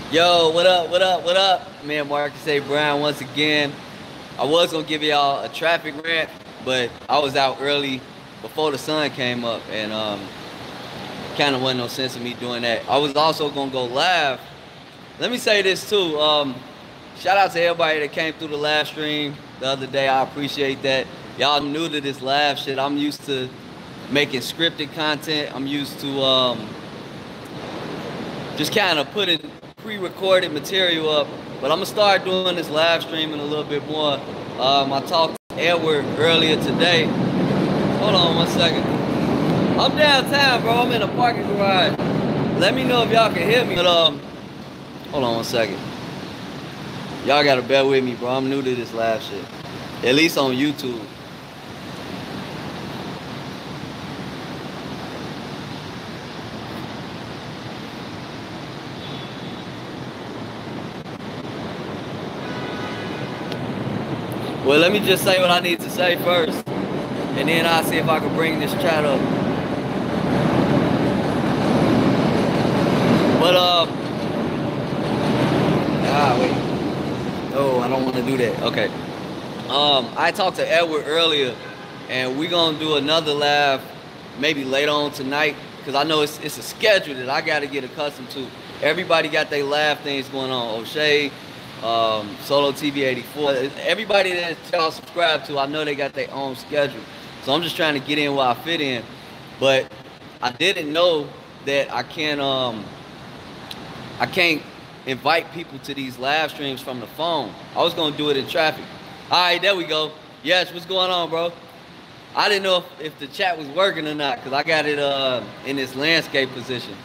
Yo, what up, what up, what up? Man, Marcus A. Brown once again. I was gonna give y'all a traffic rant, but I was out early before the sun came up and kind of wasn't no sense of me doing that. I was also gonna go live. Let me say this too. Shout out to everybody that came through the live stream the other day. I appreciate that. Y'all new to this live shit. I'm used to making scripted content. I'm used to just kind of putting pre-recorded material up. But I'm gonna start doing this live streaming a little bit more. I talked to Edward earlier today. Hold on one second. I'm downtown, bro. I'm in a parking garage. Let me know if y'all can hear me. But hold on one second. Y'all gotta bear with me, bro. I'm new to this live shit. At least on YouTube. Well, let me just say what I need to say first, and then I'll see if I can bring this chat up. But wait. Oh, I don't want to do that. Okay. I talked to Edward earlier, and we're gonna do another live maybe later on tonight, because I know it's a schedule that I got to get accustomed to. Everybody got their live things going on. O'Shea, Solo TV 84. Everybody that y'all subscribe to, I know they got their own schedule. So I'm just trying to get in where I fit in. But I didn't know that I can't invite people to these live streams from the phone. I was gonna do it in traffic. All right, there we go. Yes, what's going on, bro? I didn't know if the chat was working or not, because I got it in this landscape position.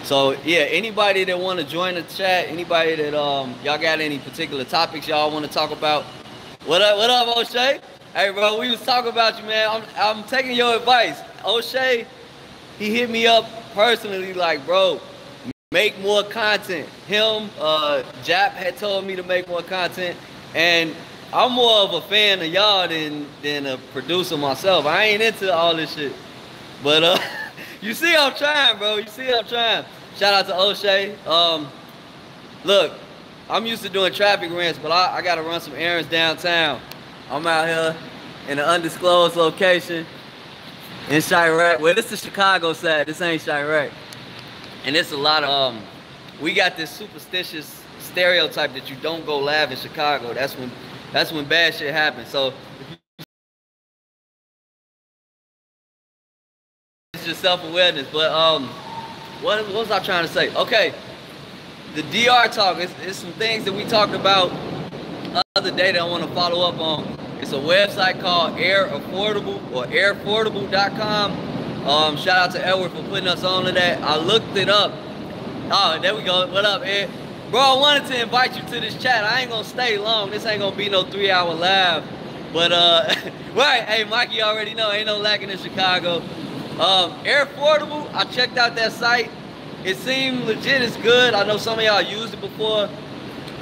So yeah, anybody that want to join the chat, anybody that y'all got any particular topics y'all want to talk about, what up, O'Shea? Hey, bro, we was talking about you, man. I'm taking your advice. O'Shea, he hit me up personally, like, bro, make more content. Him, Jap had told me to make more content, and I'm more of a fan of y'all than a producer myself. I ain't into all this shit, but you see I'm trying, bro. You see I'm trying. Shout out to O'Shea. Look, I'm used to doing traffic rants, but I got to run some errands downtown. I'm out here in an undisclosed location in Chirac. Well, this is the Chicago side. This ain't Chirac. And it's a lot of, we got this superstitious stereotype that you don't go live in Chicago. That's when bad shit happens. So it's just self-awareness. But what was I trying to say? Okay, the DR talk is some things that we talked about the other day that I want to follow up on. It's a website called Air Affordable or airaffordable.com. Shout out to Edward for putting us on to that. I looked it up. Oh, there we go. What up, Ed? Bro, I wanted to invite you to this chat. I ain't gonna stay long. This ain't gonna be no 3-hour live. But right, hey, Mikey already know ain't no lacking in Chicago. Air Affordable, I checked out that site. It seemed legit, it's good. I know some of y'all used it before.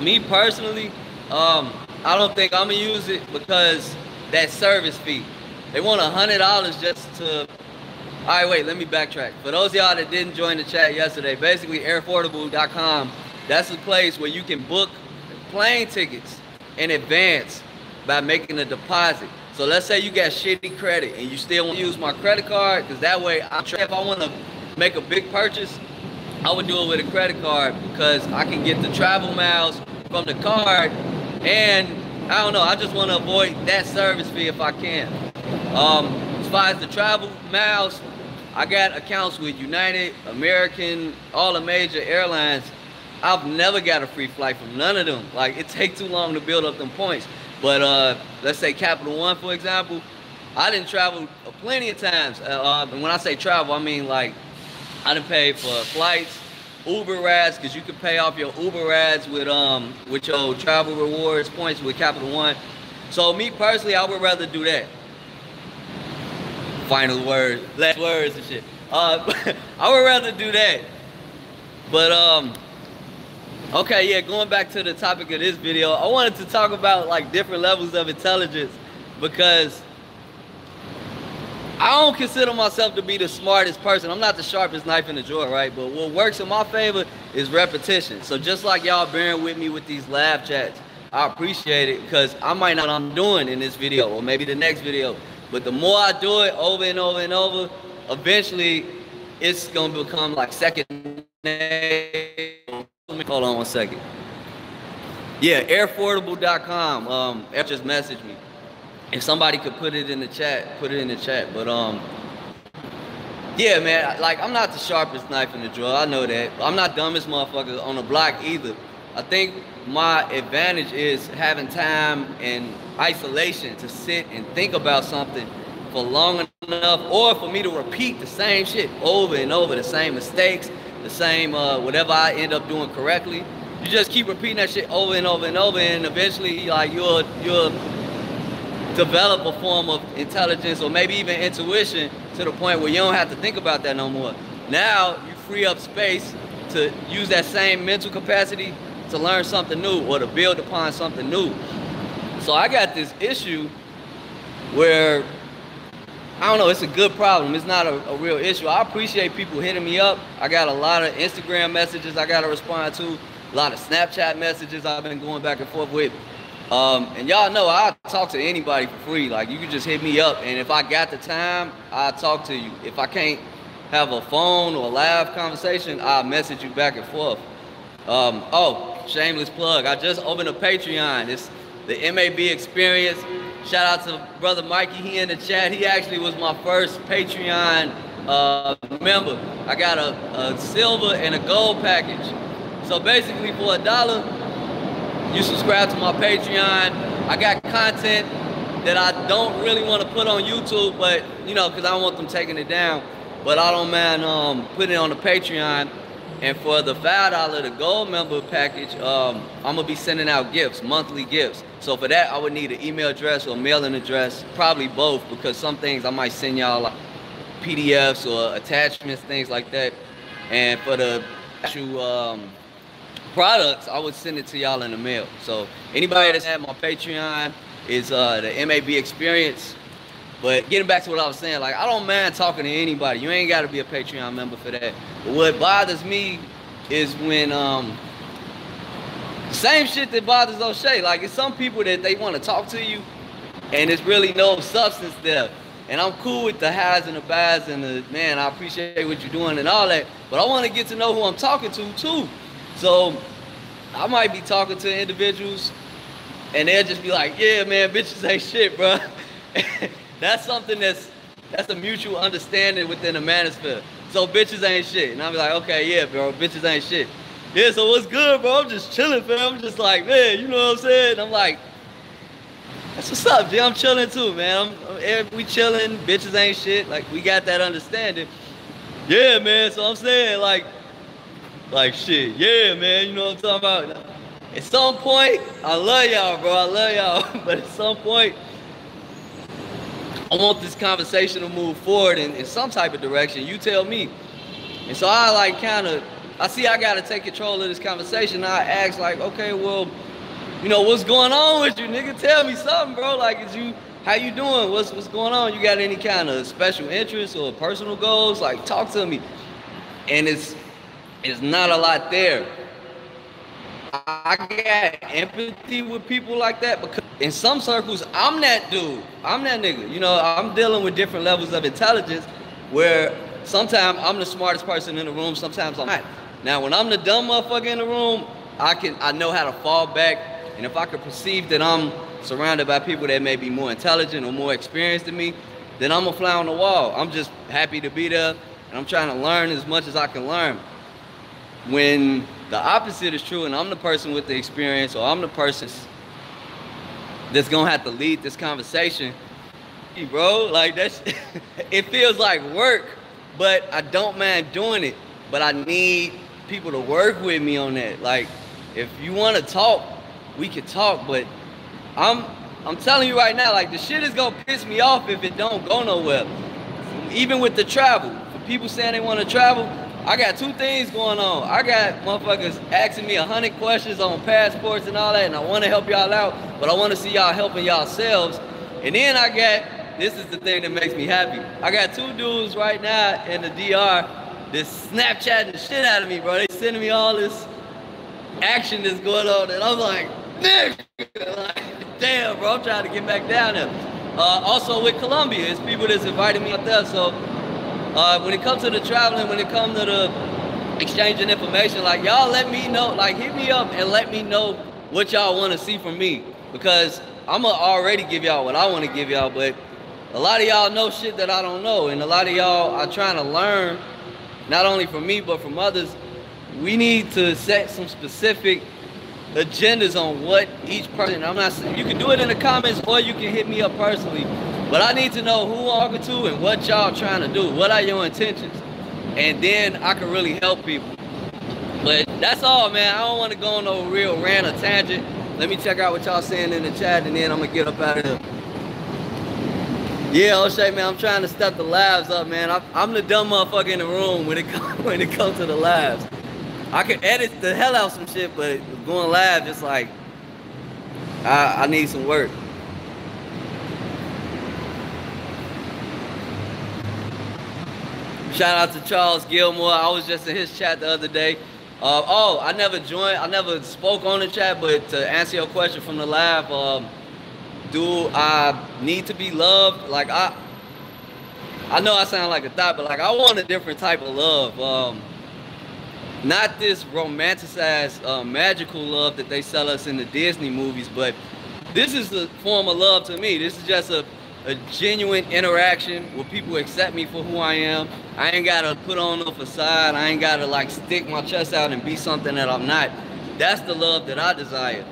Me personally, I don't think I'm gonna use it because that service fee. They want $100 just to. All right, wait, let me backtrack. For those of y'all that didn't join the chat yesterday, basically airaffordable.com, that's a place where you can book plane tickets in advance by making a deposit. So let's say you got shitty credit and you still want to use my credit card, because that way, if I want to make a big purchase, I would do it with a credit card, because I can get the travel miles from the card, and I don't know, I just want to avoid that service fee if I can. As far as the travel miles, I got accounts with United, American, all the major airlines. I've never got a free flight from none of them. Like, it takes too long to build up them points. But let's say Capital One, for example, I didn't travel plenty of times. And when I say travel, I mean like I done paid for flights, Uber rides, because you can pay off your Uber rides with your travel rewards points with Capital One. So me personally, I would rather do that. Final words, last words and shit. I would rather do that. But okay, yeah, going back to the topic of this video, I wanted to talk about like different levels of intelligence, because I don't consider myself to be the smartest person. I'm not the sharpest knife in the drawer, right? But what works in my favor is repetition. So just like y'all bearing with me with these live chats, I appreciate it because I might not know what I'm doing in this video or maybe the next video. But the more I do it over and over and over, eventually it's going to become like second nature. Hold on one second. Yeah, airfordable.com. F just messaged me. If somebody could put it in the chat, put it in the chat. But yeah, man, like I'm not the sharpest knife in the drawer. I know that. I'm not dumbest motherfucker on the block either. I think my advantage is having time and isolation to sit and think about something for long enough, or for me to repeat the same shit over and over, the same mistakes, the same whatever I end up doing correctly. You just keep repeating that shit over and over and over, and eventually, like you'll develop a form of intelligence or maybe even intuition to the point where you don't have to think about that no more. Now you free up space to use that same mental capacity to learn something new or to build upon something new. So I got this issue where, I don't know, it's a good problem. It's not a real issue. I appreciate people hitting me up. I got a lot of Instagram messages I got to respond to, a lot of Snapchat messages I've been going back and forth with. And y'all know I talk to anybody for free. Like, you can just hit me up, and if I got the time, I'll talk to you. If I can't have a phone or a live conversation, I'll message you back and forth. Oh, shameless plug. I just opened a Patreon. It's the MAB Experience. Shout out to brother Mikey, he in the chat. He actually was my first Patreon member. I got a silver and a gold package. So basically for $1, you subscribe to my Patreon. I got content that I don't really want to put on YouTube, but you know, because I don't want them taking it down. But I don't mind putting it on the Patreon. And for the $5, the gold member package, I'm gonna be sending out gifts, monthly gifts. So for that, I would need an email address or mailing address, probably both, because some things I might send y'all like PDFs or attachments, things like that. And for the actual products, I would send it to y'all in the mail. So anybody that's at my Patreon is the MAB Experience. But getting back to what I was saying, like, I don't mind talking to anybody. You ain't got to be a Patreon member for that. But what bothers me is when same shit that bothers O'Shea. Like, it's some people that they want to talk to you and there's really no substance there. And I'm cool with the highs and the buys and the, man, I appreciate what you're doing and all that, but I want to get to know who I'm talking to too. So I might be talking to individuals and they'll just be like, yeah, man, bitches ain't shit, bro. That's something that's a mutual understanding within the manosphere. So bitches ain't shit. And I'll be like, okay, yeah, bro, bitches ain't shit. Yeah, so what's good, bro? I'm just chilling, fam. I'm just like, man, you know what I'm saying? And I'm like, that's what's up, G. I'm chilling too, man. We chilling, bitches ain't shit. Like, we got that understanding. Yeah, man, so I'm saying, like shit, yeah, man, you know what I'm talking about? At some point, I love y'all, bro, I love y'all. But at some point, I want this conversation to move forward in some type of direction. You tell me. And so I like I see I got to take control of this conversation. I ask like, okay, well, you know, what's going on with you, nigga? Tell me something, bro. Like, how you doing? What's going on? You got any kind of special interests or personal goals? Like, talk to me. And it's not a lot there. I got empathy with people like that because in some circles, I'm that dude. I'm that nigga. You know, I'm dealing with different levels of intelligence where sometimes I'm the smartest person in the room, sometimes I'm not. Now, when I'm the dumb motherfucker in the room, I know how to fall back, and if I can perceive that I'm surrounded by people that may be more intelligent or more experienced than me, then I'm a fly on the wall. I'm just happy to be there, and I'm trying to learn as much as I can learn. When the opposite is true and I'm the person with the experience or I'm the person that's gonna have to lead this conversation, bro, like that's it feels like work, but I don't mind doing it. But I need people to work with me on that. Like, if you want to talk, we can talk, but I'm telling you right now, like, the shit is gonna piss me off if it don't go nowhere. Even with the travel, for people saying they want to travel, I got two things going on. I got motherfuckers asking me 100 questions on passports and all that, and I want to help y'all out, but I want to see y'all helping yourselves. And then I got this is the thing that makes me happy. I got 2 dudes right now in the DR that's Snapchatting the shit out of me, bro. They sending me all this action that's going on, and I'm like, nigga, like, damn, bro, I'm trying to get back down there. Also with Colombia, it's people that's invited me out there. So when it comes to the traveling, when it comes to the exchanging information, like, y'all let me know, like, hit me up and let me know what y'all want to see from me, because I'm gonna already give y'all what I want to give y'all, but a lot of y'all know shit that I don't know, and a lot of y'all are trying to learn, not only from me, but from others. We need to set some specific agendas on what each person, I'm not saying, you can do it in the comments or you can hit me up personally, but I need to know who I'm talking to and what y'all trying to do. What are your intentions? And then I can really help people. But that's all, man. I don't want to go on no real rant or tangent. Let me check out what y'all saying in the chat, and then I'm gonna get up out of here. Yeah, O'Shea, man, I'm trying to step the lives up, man. I'm the dumb motherfucker in the room when it comes to the lives. I can edit the hell out some shit, but going live, just like, I need some work. Shout out to Charles Gilmore. I was just in his chat the other day. Oh, I never spoke on the chat, but to answer your question from the live, do I need to be loved? Like, I know I sound like a thought, but like, I want a different type of love. Not this romanticized, magical love that they sell us in the Disney movies, but this is the form of love to me. This is just a genuine interaction where people accept me for who I am. I ain't gotta put on no facade. I ain't gotta like stick my chest out and be something that I'm not. That's the love that I desire,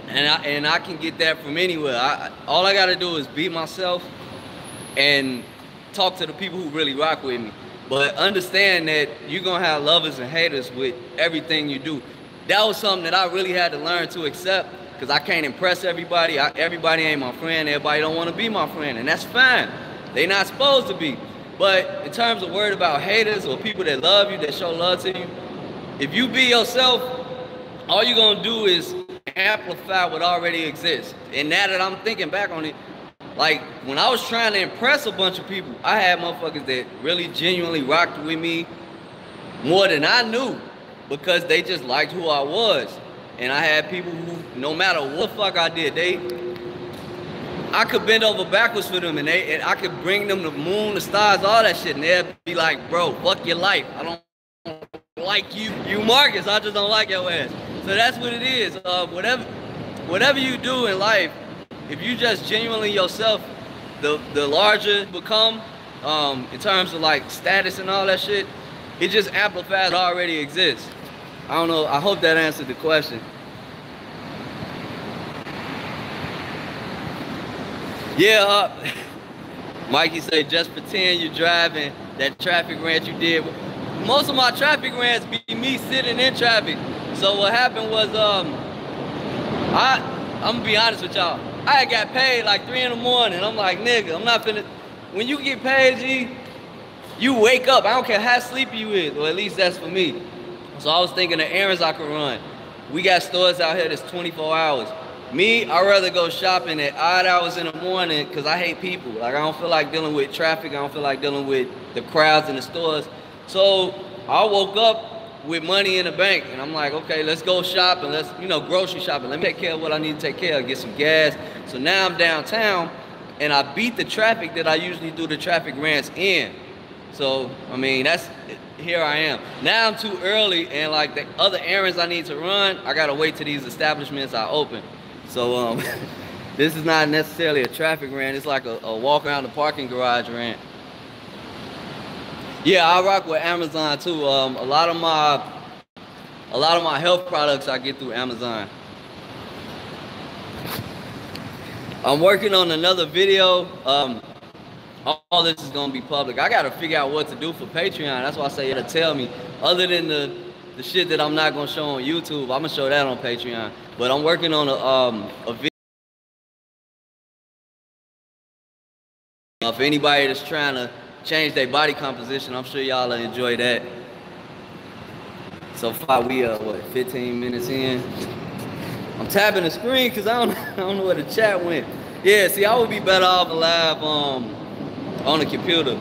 and I can get that from anywhere. All I gotta do is be myself and talk to the people who really rock with me. But understand that you're gonna have lovers and haters with everything you do. That was something that I really had to learn to accept, because I can't impress everybody. Everybody ain't my friend. Everybody don't want to be my friend, and that's fine. They not supposed to be. But in terms of worried about haters or people that love you, that show love to you, if you be yourself, all you're gonna do is amplify what already exists. And now that I'm thinking back on it, like, when I was trying to impress a bunch of people, I had motherfuckers that really genuinely rocked with me more than I knew, because they just liked who I was. And I had people who, no matter what the fuck I did, I could bend over backwards for them, and I could bring them the moon, the stars, all that shit, and they'd be like, bro, fuck your life. I don't like you. You Marcus, I just don't like your ass. So that's what it is. Whatever you do in life, if you just genuinely yourself, the larger you become, in terms of like status and all that shit, it just amplifies what already exists. I don't know, I hope that answered the question. Yeah, Mikey said, just pretend you're driving that traffic rant you did. Most of my traffic rants be me sitting in traffic. So what happened was, I'm gonna be honest with y'all. I had got paid like 3 in the morning. I'm like, nigga, I'm not finna, when you get paid, G, you wake up. I don't care how sleepy you is, or at least that's for me. So I was thinking of errands I could run. We got stores out here that's 24 hours. Me, I'd rather go shopping at odd hours in the morning, because I hate people. Like, I don't feel like dealing with traffic. I don't feel like dealing with the crowds in the stores. So I woke up with money in the bank, and I'm like, okay, let's go shopping. Let's, grocery shopping. Let me take care of what I need to take care of, get some gas. So now I'm downtown, and I beat the traffic that I usually do the traffic rants in. So, I mean, here I am. Now I'm too early, and like the other errands I need to run, I gotta wait till these establishments are open. So this is not necessarily a traffic rant, it's like a walk around the parking garage rant. Yeah, I rock with Amazon too. A lot of my health products I get through Amazon. I'm working on another video. All this is gonna be public. I gotta figure out what to do for Patreon. That's why I say you gotta tell me. Other than the shit that I'm not gonna show on YouTube, I'm gonna show that on Patreon. But I'm working on a video. For anybody that's trying to change their body composition, I'm sure y'all will enjoy that. So far we what, 15 minutes in. I'm tapping the screen because I don't know where the chat went. Yeah, see, I would be better off live on the computer.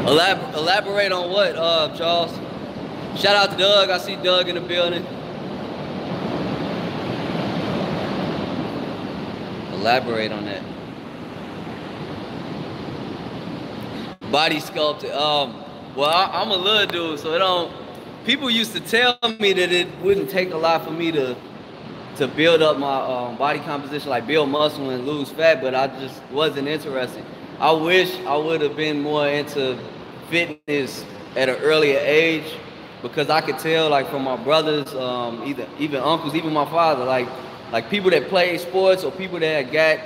Elaborate on what, Charles? Shout out to Doug. I see Doug in the building. Elaborate on that. Body sculpted. Well, I'm a little dude, so it don't. People used to tell me that it wouldn't take a lot for me to build up my body composition, like build muscle and lose fat, but I just wasn't interested. I wish I would have been more into fitness at an earlier age, because I could tell, like, from my brothers, even uncles, even my father, like people that play sports or people that got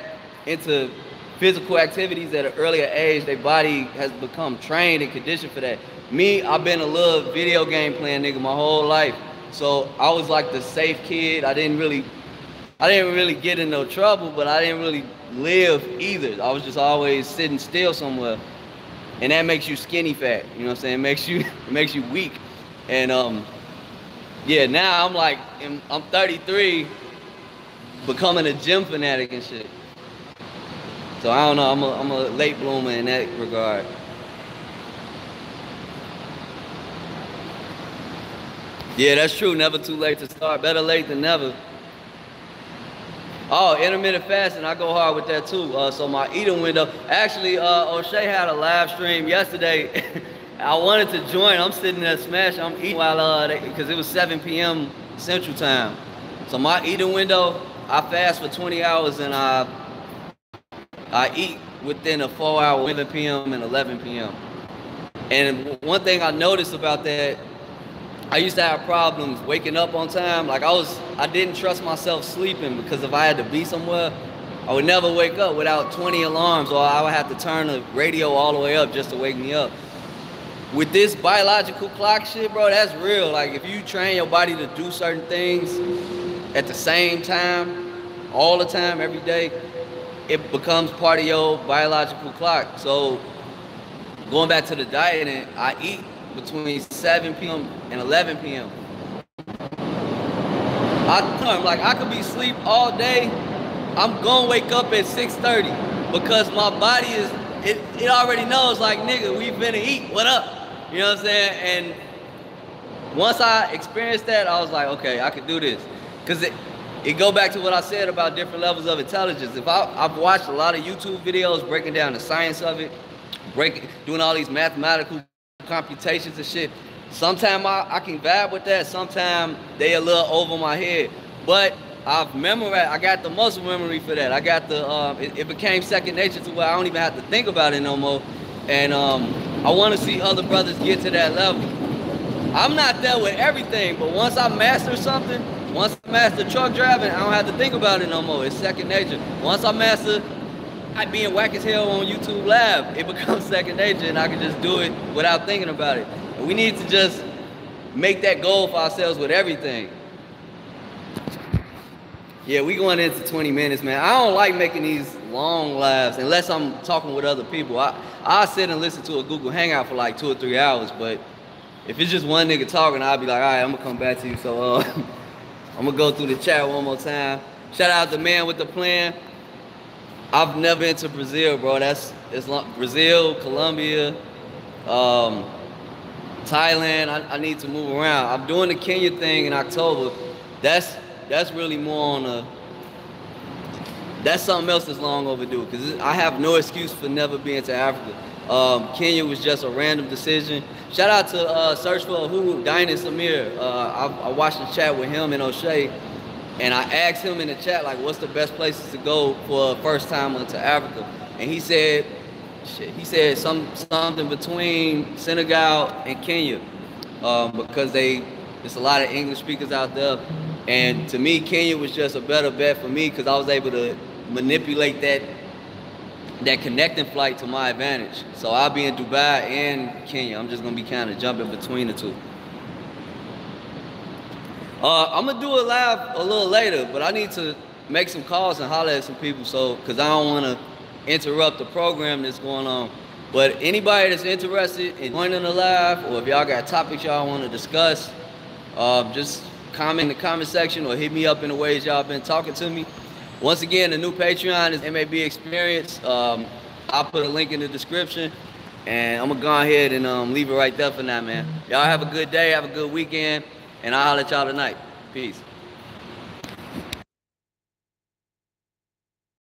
into physical activities at an earlier age, their body has become trained and conditioned for that. Me, I've been a little video game playing nigga my whole life, so I was like the safe kid. I didn't really get in no trouble, but I didn't really live either. I was just always sitting still somewhere, and that makes you skinny fat. You know what I'm saying? It makes you weak. And yeah, now I'm 33, becoming a gym fanatic and shit. So I don't know. I'm a late bloomer in that regard. Yeah, that's true. Never too late to start. Better late than never. Oh, intermittent fasting, I go hard with that too. So my eating window, actually, O'Shea had a live stream yesterday. I wanted to join. I'm sitting there smashing. I'm eating while, because it was 7 p.m. Central Time. So my eating window, I fast for 20 hours and I eat within a 4-hour, 11 p.m. and 11 p.m. And one thing I noticed about that, I used to have problems waking up on time. Like I didn't trust myself sleeping, because if I had to be somewhere, I would never wake up without 20 alarms, or I would have to turn the radio all the way up just to wake me up. With this biological clock shit, bro, that's real. Like, if you train your body to do certain things at the same time, all the time, every day, it becomes part of your biological clock. So going back to the dieting, I eat between 7 p.m. and 11 p.m. I could be asleep all day. I'm gonna wake up at 6:30 because my body it already knows, like, nigga, we finna eat, what up? You know what I'm saying? And once I experienced that, I was like, okay, I could do this. Because it go back to what I said about different levels of intelligence. I've watched a lot of YouTube videos breaking down the science of it, doing all these mathematical computations and shit. Sometimes I can vibe with that. Sometimes they a little over my head. But I've memorized, I got the muscle memory for that. I got the, it became second nature to where I don't even have to think about it no more. And I want to see other brothers get to that level. I'm not there with everything, but once I master something, once I master truck driving, I don't have to think about it no more. It's second nature. Once I master being whack as hell on YouTube Live, it becomes second nature, and I can just do it without thinking about it. And we need to just make that goal for ourselves with everything. Yeah, we going into 20 minutes, man. I don't like making these long lives unless I'm talking with other people. I sit and listen to a Google Hangout for like 2 or 3 hours, but if it's just one nigga talking, I'll be like, all right, I'm gonna come back to you. So I'm gonna go through the chat one more time. Shout out to Man with the Plan. I've never been to Brazil, bro. It's Brazil, Colombia, Thailand. I need to move around. I'm doing the Kenya thing in October. That's really more on that's something else that's long overdue, because I have no excuse for never being to Africa. Kenya was just a random decision. Shout out to Search for a Who, Dinan Samir. I watched the chat with him and O'Shea, and I asked him in the chat, like, what's the best places to go for a first time into Africa? And he said something between Senegal and Kenya, because there's a lot of English speakers out there. And to me, Kenya was just a better bet for me, because I was able to manipulate that connecting flight to my advantage. So I'll be in Dubai and Kenya. I'm just gonna be kind of jumping between the two. I'm gonna do it live a little later, but I need to make some calls and holler at some people, because I don't want to interrupt the program that's going on. But anybody that's interested in joining the live, or if y'all got topics y'all want to discuss, just comment in the comment section or hit me up in the ways y'all been talking to me. Once again, the new Patreon is MAB Experience. I'll put a link in the description, and I'm gonna go ahead and leave it right there for now, man. Y'all have a good day, have a good weekend, and I'll holler at y'all tonight. Peace.